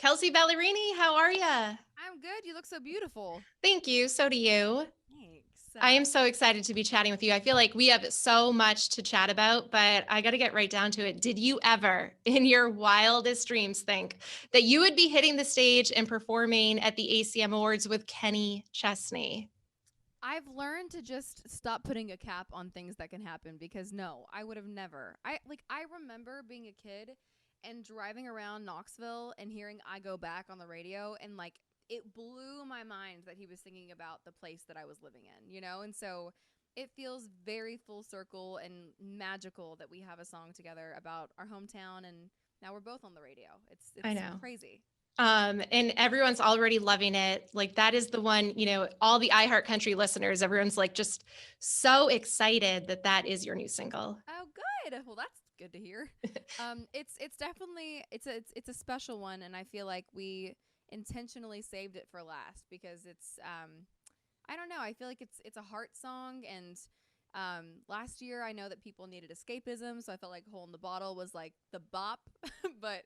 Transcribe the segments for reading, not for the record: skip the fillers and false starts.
Kelsea Ballerini, how are ya? I'm good. You look so beautiful. Thank you. So do you. Thanks. I am so excited to be chatting with you. I feel like we have so much to chat about, but I got to get right down to it. Did you ever, in your wildest dreams, think that you would be hitting the stage and performing at the ACM Awards with Kenny Chesney? I've learned to just stop putting a cap on things that can happen because no, I would have never. I remember being a kid and driving around Knoxville and hearing I Go Back on the radio and it blew my mind that he was singing about the place that I was living in. And so it feels very full circle and magical that we have a song together about our hometown and now we're both on the radio. It's I it's know. crazy. And everyone's already loving it. Like that is the one, all the iHeart Country listeners, everyone's like just so excited that that is your new single. Oh, good. Well, that's good to hear. It's definitely it's a special one, and I feel like we intentionally saved it for last because it's I don't know. I feel like it's a heart song, and last year I know that people needed escapism, so I felt like "Hole in the Bottle" was like the bop, but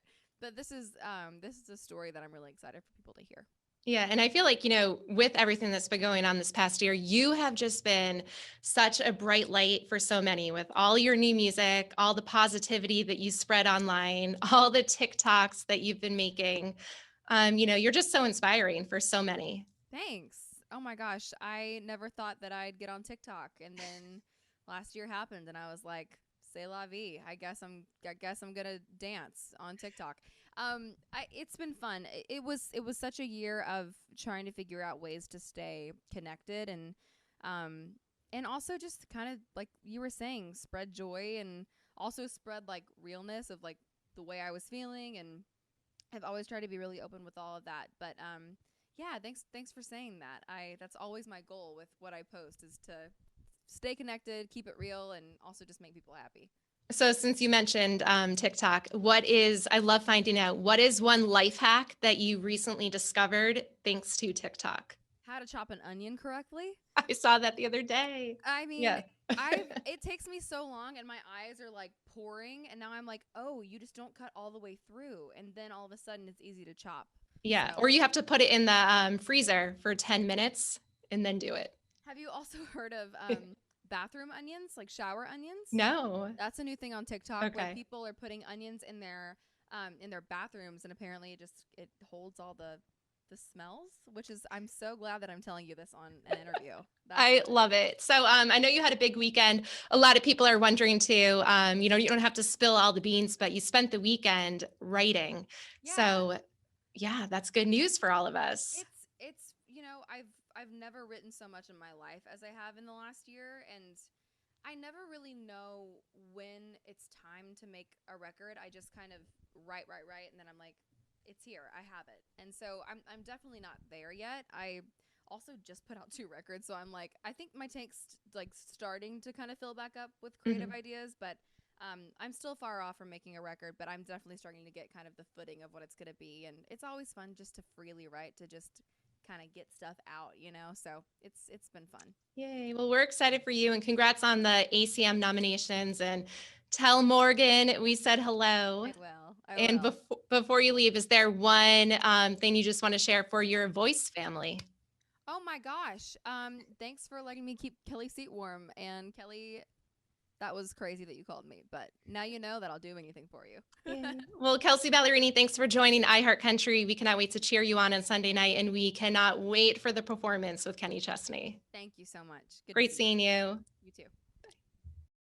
this is a story that I'm really excited for people to hear. Yeah. And I feel like, with everything that's been going on this past year, you have just been such a bright light for so many with all your new music, all the positivity that you spread online, all the TikToks that you've been making. You're just so inspiring for so many. Thanks. Oh my gosh, I never thought that I'd get on TikTok, and then last year happened, and I was like, "C'est la vie." I guess I'm gonna dance on TikTok. It's been fun. It was such a year of trying to figure out ways to stay connected, and also just kind of like you were saying, spread joy and also spread like realness of like the way I was feeling, and I've always tried to be really open with all of that. But yeah, thanks for saying that. I That's always my goal with what I post is to stay connected, keep it real, and also just make people happy. So since you mentioned TikTok, I love finding out what is one life hack that you recently discovered thanks to TikTok? How to chop an onion correctly? I saw that the other day. I mean, Yeah. I've it takes me so long and my eyes are like pouring and now I'm like, "Oh, you just don't cut all the way through." And then all of a sudden it's easy to chop. Yeah, or So, you have to put it in the freezer for 10 minutes and then do it. have you also heard of bathroom onions, like shower onions? No. That's a new thing on TikTok where Okay. people are putting onions in their bathrooms, and apparently it holds all the smells, which is I'm so glad that I'm telling you this on an interview. That's I love it. So I know you had a big weekend. A lot of people are wondering too, you don't have to spill all the beans, but you spent the weekend writing. yeah. So yeah, that's good news for all of us. I've never written so much in my life as I have in the last year, and I never really know when it's time to make a record. I just kind of write, and then I'm like, it's here, I have it. And so I'm definitely not there yet. I also just put out two records, so I'm like, I think my tank's like starting to kind of fill back up with creative Mhm. ideas, but I'm still far off from making a record, but I'm definitely starting to get kind of the footing of what it's gonna be, and it's always fun just to freely write, to just kind of get stuff out. So it's been fun. Yay. Well, we're excited for you and congrats on the ACM nominations and tell Morgan we said hello. I will. I And will. before you leave, is there one thing you just want to share for your voice family? Oh my gosh. Thanks for letting me keep Kelly's seat warm. And Kelly, that was crazy that you called me, but now you know that I'll do anything for you. Yay. Well, Kelsea Ballerini, thanks for joining iHeart Country. We cannot wait to cheer you on Sunday night, and we cannot wait for the performance with Kenny Chesney. Thank you so much. Good to Great see you. seeing you. You too.